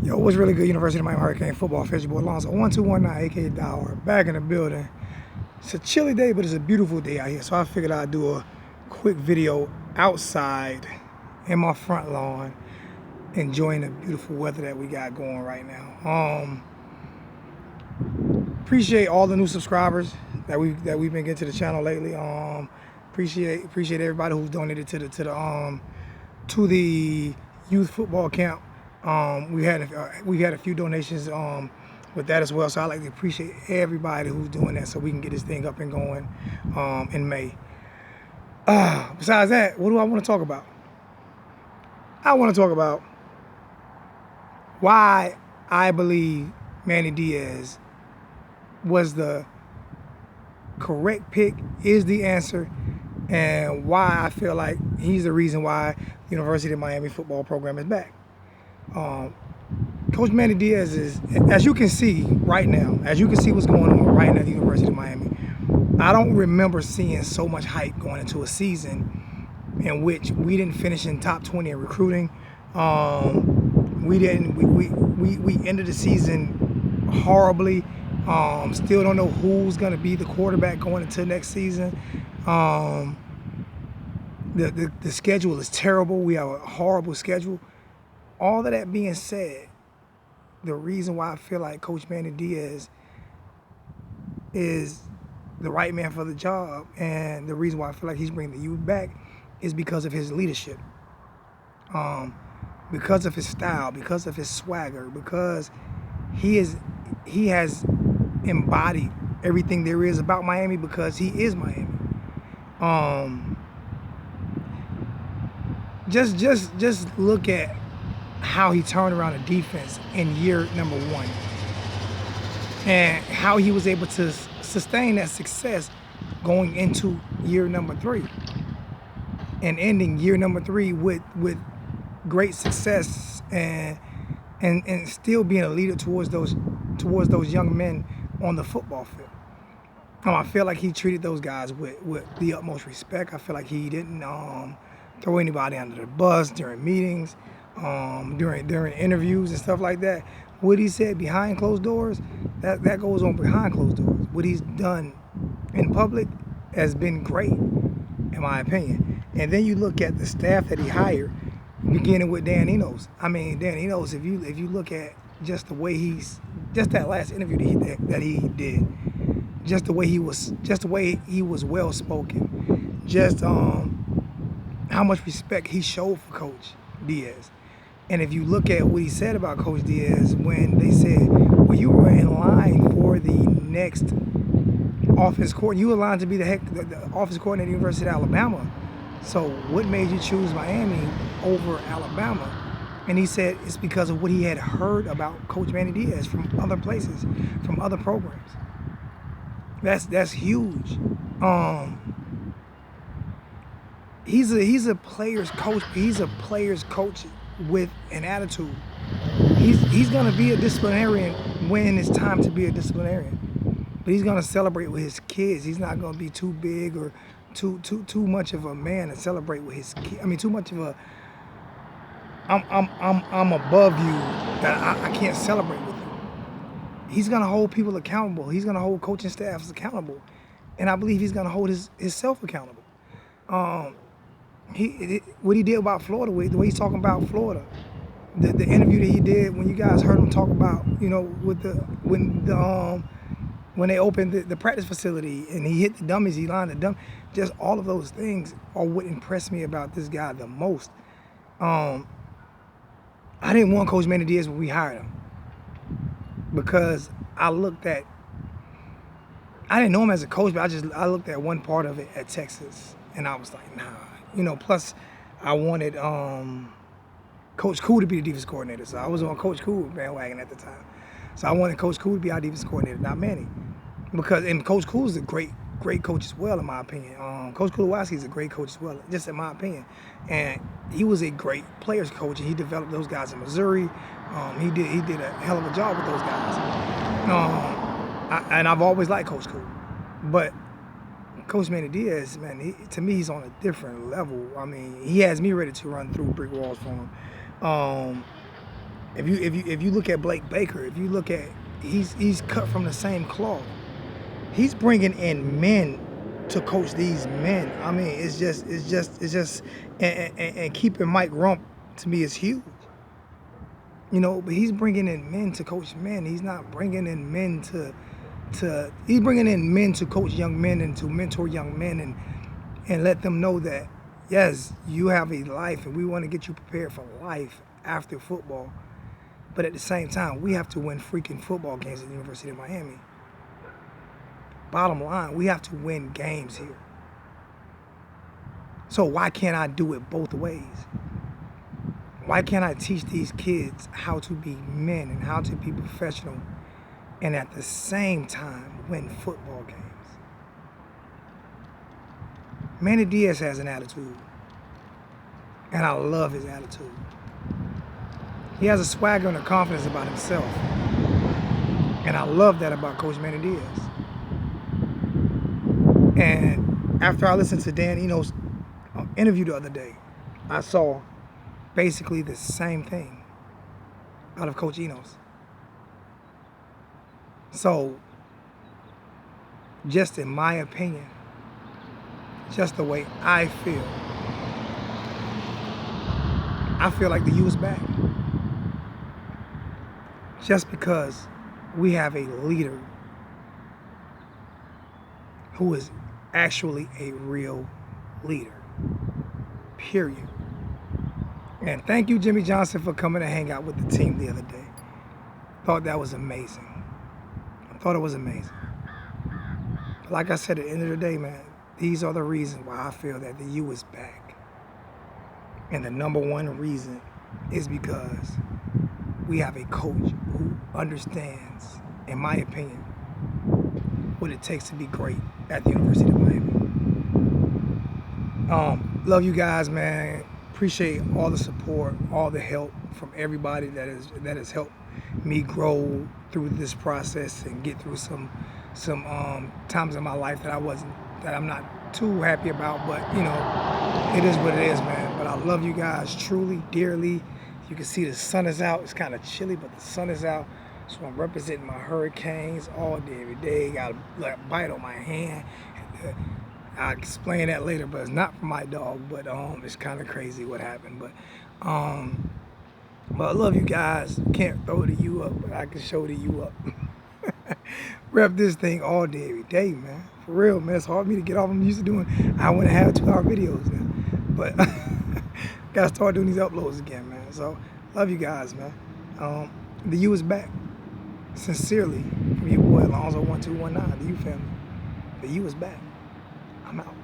Yo, what's really good? University of Miami Hurricane football official boy Alonso 1219, aka Dollar, back in the building. It's a chilly day, but it's a beautiful day out here. So I figured I'd do a quick video outside in my front lawn, enjoying the beautiful weather that we got going right now. Appreciate all the new subscribers that we've been getting to the channel lately. Appreciate everybody who's donated to the youth football camp. We had a few donations with that as well. So I like to appreciate everybody who's doing that, so we can get this thing up and going in May. Besides that, what do I want to talk about? I want to talk about why I believe Manny Diaz was the correct pick, is the answer, and why I feel like he's the reason why the University of Miami football program is back. Coach Manny Diaz is, as you can see right now, as you can see what's going on right now at the University of Miami, I don't remember seeing so much hype going into a season in which we didn't finish in top 20 in recruiting. We ended the season horribly. Still don't know who's going to be the quarterback going into next season. The schedule is terrible. We have a horrible schedule. All of that being said, the reason why I feel like Coach Manny Diaz is the right man for the job, and the reason why I feel like he's bringing the youth back, is because of his leadership, because of his style, because of his swagger, because he has embodied everything there is about Miami, because he is Miami. Just look at how he turned around a defense in year number one, and how he was able to sustain that success going into year number three, and ending year number three with great success, and still being a leader towards those young men on the football field. I feel like he treated those guys with the utmost respect. I feel like he didn't throw anybody under the bus during meetings, during interviews and stuff like that. What he said behind closed doors, that goes on behind closed doors. What he's done in public has been great, in my opinion. And then you look at the staff that he hired, beginning with Dan Enos. I mean, Dan Enos, if you look at just the way just that last interview that he did, just the way he was well spoken, just how much respect he showed for Coach Diaz. And if you look at what he said about Coach Diaz when they said, well, you were in line for the next offense coordinator, you were in line to be the offense coordinator at the University of Alabama. So what made you choose Miami over Alabama? And he said it's because of what he had heard about Coach Manny Diaz from other places, from other programs. That's huge. He's a player's coach. He's a player's coach with an attitude. He's gonna be a disciplinarian when it's time to be a disciplinarian. But he's gonna celebrate with his kids. He's not gonna be too big or too much of a man to celebrate with his kids. I mean, too much of a I'm above you that I can't celebrate with you. He's gonna hold people accountable. He's gonna hold coaching staffs accountable, and I believe he's gonna hold himself accountable. What he did about Florida, the way he's talking about Florida, the interview that he did when you guys heard him talk about, when they opened the practice facility and he hit the dummies, he lined the dummies. Just all of those things are what impressed me about this guy the most. I didn't want Coach Manny Diaz when we hired him, because I didn't know him as a coach, but I looked at one part of it at Texas, and I was like, nah. Plus I wanted Coach Cool to be the defense coordinator, so I was on Coach Cool bandwagon at the time. So I wanted Coach Cool to be our defense coordinator, not Manny, and Coach Cool is a great coach as well, in my opinion. Coach Kulowski is a great coach as well, just in my opinion. And he was a great players coach, and he developed those guys in Missouri. He did a hell of a job with those guys. And I've always liked Coach Cool, but Coach Manny Diaz, man, to me, he's on a different level. I mean, he has me ready to run through brick walls for him. If you look at Blake Baker, if you look at he's cut from the same cloth. He's bringing in men to coach these men. I mean, it's just, and keeping Mike Rump to me is huge. You know, but he's bringing in men to coach men. He's not bringing in men he's bringing in men to coach young men and to mentor young men and let them know that, yes, you have a life and we want to get you prepared for life after football. But at the same time, we have to win freaking football games at the University of Miami. Bottom line, we have to win games here. So why can't I do it both ways? Why can't I teach these kids how to be men and how to be professional and at the same time win football games? Manny Diaz has an attitude, and I love his attitude. He has a swagger and a confidence about himself, and I love that about Coach Manny Diaz. And after I listened to Dan Eno's interview the other day, I saw basically the same thing out of Coach Enos. So, just in my opinion, just the way I feel like the U is back. Just because we have a leader who is actually a real leader, period. And thank you, Jimmy Johnson, for coming to hang out with the team the other day. Thought that was amazing. I thought it was amazing. But like I said, at the end of the day, man, these are the reasons why I feel that the U is back. And the number one reason is because we have a coach who understands, in my opinion, what it takes to be great at the University of Miami. Love you guys, man. Appreciate all the support, all the help from everybody that has helped me grow through this process and get through some times in my life that I'm not too happy about, but you know, it is what it is, man. But I love you guys truly, dearly. You can see the sun is out. It's kind of chilly, but the sun is out. So I'm representing my Hurricanes all day, every day. Got a bite on my hand. I'll explain that later, but it's not for my dog. But it's kind of crazy what happened. But I love you guys. Can't throw the U up, but I can show the U up. Rep this thing all day, every day, man. For real, man. It's hard for me to get off. I'm used to doing hour and a half, 2-hour videos now. But gotta start doing these uploads again, man. So love you guys, man. The U is back. Sincerely, from your boy Alonzo 1219, the U family. The U is back. I'm out.